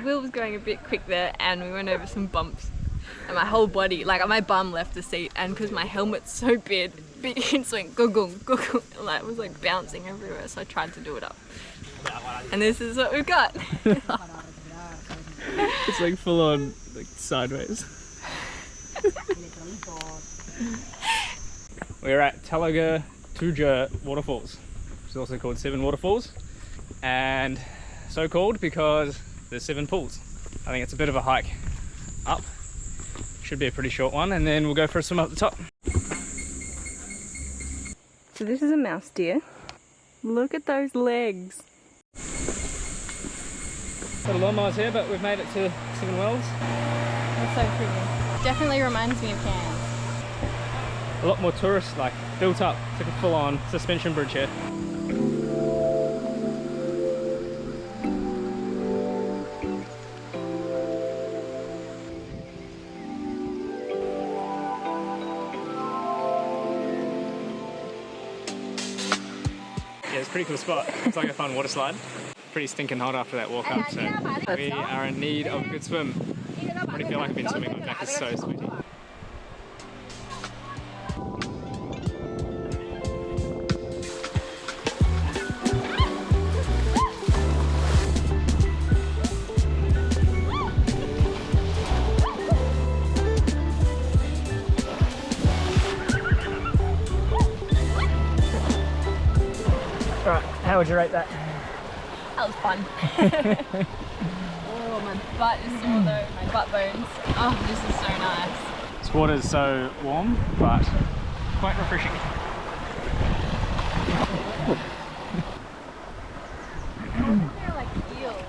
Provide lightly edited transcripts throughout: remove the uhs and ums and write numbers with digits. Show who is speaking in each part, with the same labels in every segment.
Speaker 1: wheel was going a bit quick there and we went over some bumps. And my whole body, like my bum left the seat, and because my helmet's so big, it's like go-go, go-go. Like, it was like bouncing everywhere, so I tried to do it up. And this is what we've got.
Speaker 2: It's like full on, like sideways. We're at Telaga Tujuh waterfalls, which is also called 7 waterfalls, and so called because there's 7 pools. I think it's a bit of a hike up. Should be a pretty short one, and then we'll go for a swim up the top.
Speaker 1: So this is a mouse deer. Look at those legs.
Speaker 2: Got a lawnmowers here, but we've made it to 7 wells.
Speaker 1: That's so pretty. Definitely reminds me of Cairns.
Speaker 2: A lot more tourists, like built up. It's like a full-on suspension bridge here. Yeah, it's a pretty cool spot. It's like a fun water slide. Pretty stinking hot after that walk up, so we are in need of a good swim. I already feel like I've been swimming, my back is so sweaty. Alright, how would you rate that?
Speaker 1: That was fun. Oh, my butt is sore though, my butt bones. Oh, this is so nice.
Speaker 2: This water is so warm, but quite refreshing.
Speaker 1: They're like eels.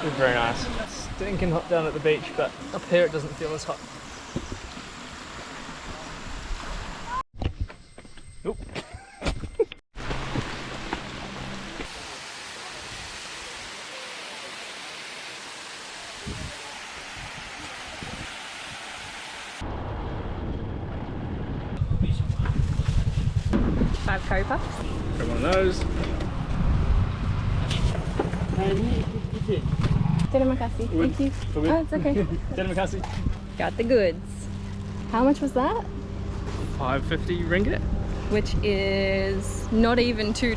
Speaker 2: It's very nice. Stinking hot down at the beach, but up here it doesn't feel as hot. Oop.
Speaker 1: Five curry puffs.
Speaker 2: Grab one of those.
Speaker 1: Terima kasih. Thank you. Oh, it's okay.
Speaker 2: Terima kasih.
Speaker 1: Got the goods. How much was that?
Speaker 2: 550 ringgit.
Speaker 1: Which is not even $2.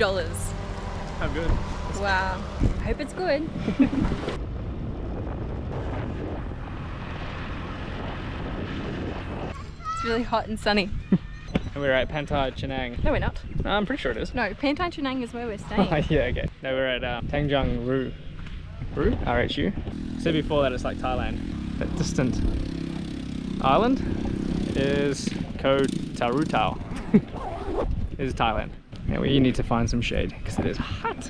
Speaker 2: How good.
Speaker 1: Wow. I hope it's good. It's really hot and sunny.
Speaker 2: And we're at Pantai, Cenang.
Speaker 1: No, we're not.
Speaker 2: I'm pretty sure it is.
Speaker 1: No, Pantai Cenang is where we're staying.
Speaker 2: Yeah, okay. No, we're at Tanjung Rhu. RHU. So before that it's like Thailand. That distant island is Koh Tarutao. Is Thailand. Yeah, we need to find some shade because it is hot.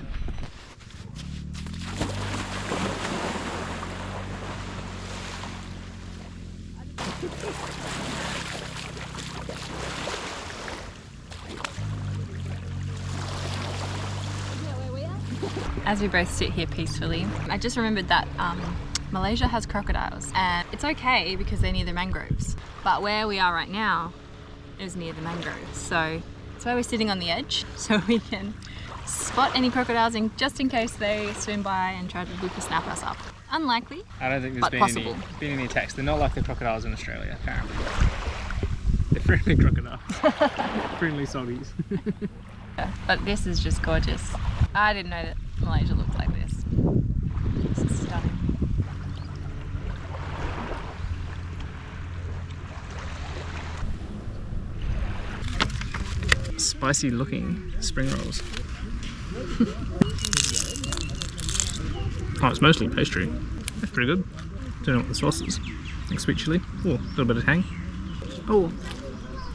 Speaker 1: As we both sit here peacefully, I just remembered that Malaysia has crocodiles, and it's okay because they're near the mangroves. But where we are right now is near the mangroves, so that's why we're sitting on the edge, so we can spot any crocodiles just in case they swim by and try to snap us up. Unlikely,
Speaker 2: I don't think
Speaker 1: but
Speaker 2: there's
Speaker 1: possible.
Speaker 2: been any attacks. They're not like the crocodiles in Australia, apparently. They're friendly crocodiles. Friendly soggies.
Speaker 1: Yeah, but this is just gorgeous. I didn't know that Malaysia looked like this. This is stunning.
Speaker 2: Spicy looking spring rolls. Oh, it's mostly pastry. That's pretty good. Don't know what the sauce is. Like sweet chili. Oh, a little bit of tang.
Speaker 1: Oh,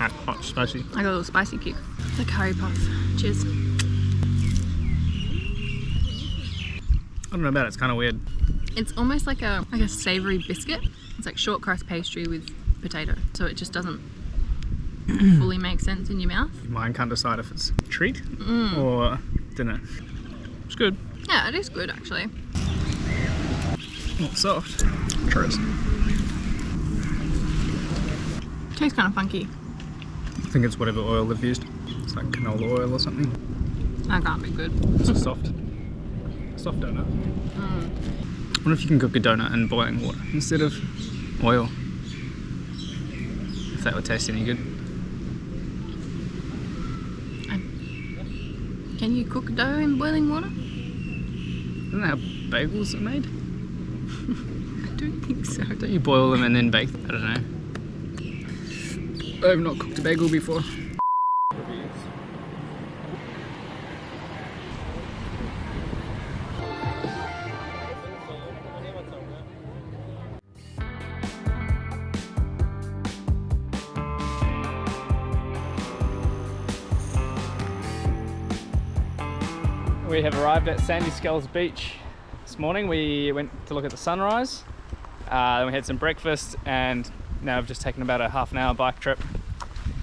Speaker 2: Hot, spicy.
Speaker 1: I got a little spicy kick. The curry puff. Cheers.
Speaker 2: I don't know about it, it's kind of weird.
Speaker 1: It's almost like a savoury biscuit. It's like short crust pastry with potato, so it just doesn't fully make sense in your mouth.
Speaker 2: Your mind can't decide if it's a treat or dinner. It's good.
Speaker 1: Yeah, it is good actually.
Speaker 2: Not soft. Churros.
Speaker 1: Tastes kind of funky.
Speaker 2: I think it's whatever oil they've used. It's like canola oil or something.
Speaker 1: That can't be good.
Speaker 2: It's a soft donut. I wonder if you can cook a donut in boiling water instead of oil. If that would taste any good.
Speaker 1: Can you cook dough in boiling water?
Speaker 2: Isn't that how bagels are made?
Speaker 1: I don't think so.
Speaker 2: Don't you boil them and then bake them? I don't know. I've not cooked a bagel before. We have arrived at Sandy Skulls Beach this morning. We went to look at the sunrise, then we had some breakfast, and now I've just taken about a half an hour bike trip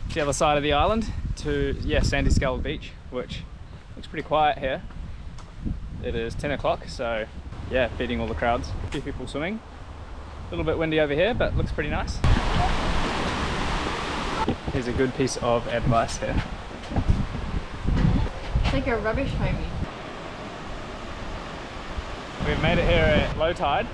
Speaker 2: to the other side of the island to Sandy Skulls Beach, which looks pretty quiet here. It is 10 o'clock, so yeah, beating all the crowds. A few people swimming. A little bit windy over here, but looks pretty nice. Here's a good piece of advice here.
Speaker 1: Take a rubbish homie.
Speaker 2: We've made it here at low tide,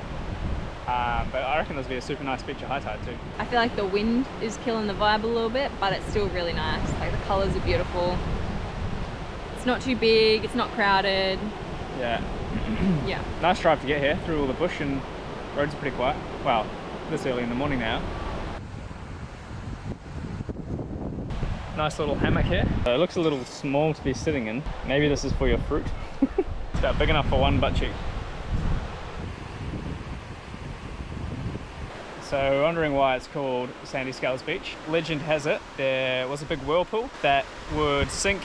Speaker 2: but I reckon there's be a super nice beach at high tide too.
Speaker 1: I feel like the wind is killing the vibe a little bit, but it's still really nice. Like the colours are beautiful. It's not too big, it's not crowded.
Speaker 2: Yeah.
Speaker 1: Yeah.
Speaker 2: Nice drive to get here through all the bush, and roads are pretty quiet. Well, this early in the morning now. Nice little hammock here. It looks a little small to be sitting in. Maybe this is for your fruit. It's about big enough for one butt cheek. So we're wondering why it's called Sandy Skulls Beach. Legend has it there was a big whirlpool that would sink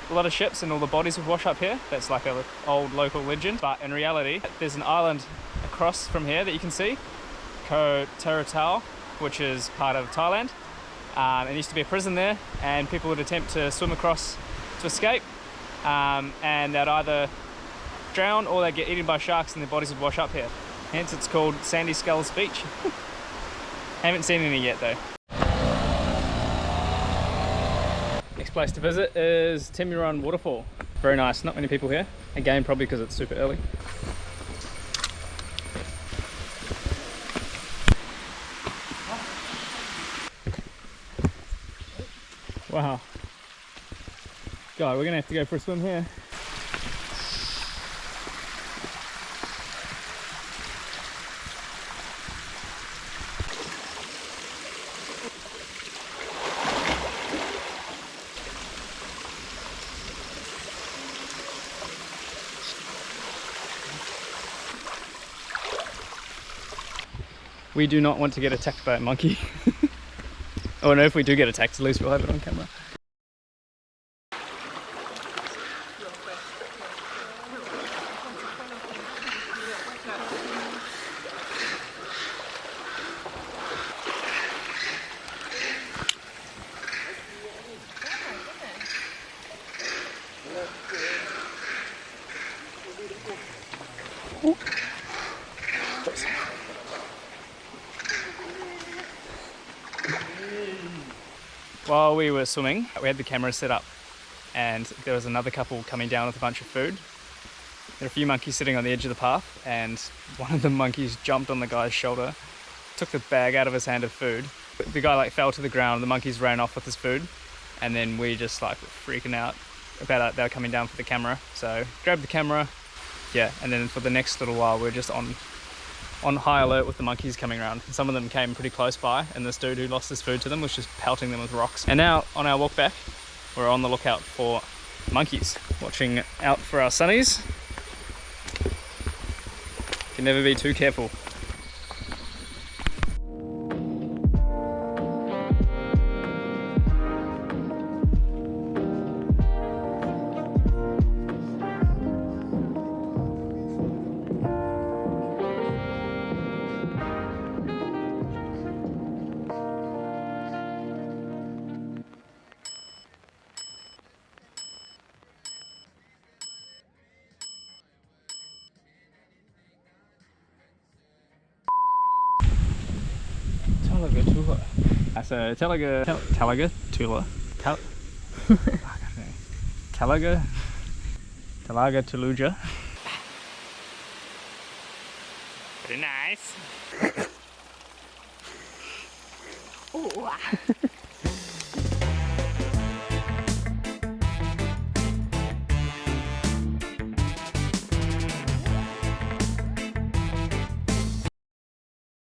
Speaker 2: a lot of ships and all the bodies would wash up here. That's like an old local legend, but in reality there's an island across from here that you can see, Ko Tarutao, which is part of Thailand. There used to be a prison there, and people would attempt to swim across to escape, and they'd either drown or they'd get eaten by sharks and their bodies would wash up here. Hence it's called Sandy Skulls Beach. Haven't seen any yet though. Next place to visit is Temurun Waterfall. Very nice, not many people here. Again, probably because it's super early. Wow. God, we're gonna have to go for a swim here. We do not want to get attacked by a monkey. Oh no, if we do get attacked, at least we'll have it on camera. While we were swimming, we had the camera set up, and there was another couple coming down with a bunch of food. There were a few monkeys sitting on the edge of the path, and one of the monkeys jumped on the guy's shoulder, took the bag out of his hand of food. The guy fell to the ground, the monkeys ran off with his food, and then we just were freaking out about they were coming down for the camera. So grabbed the camera, and then for the next little while we were just on high alert with the monkeys coming around. Some of them came pretty close by, and this dude who lost his food to them was just pelting them with rocks. And now on our walk back, we're on the lookout for monkeys, watching out for our sunnies. Can never be too careful. Telaga Tula. That's a Telaga Tula. Telaga Tuluja. Pretty nice.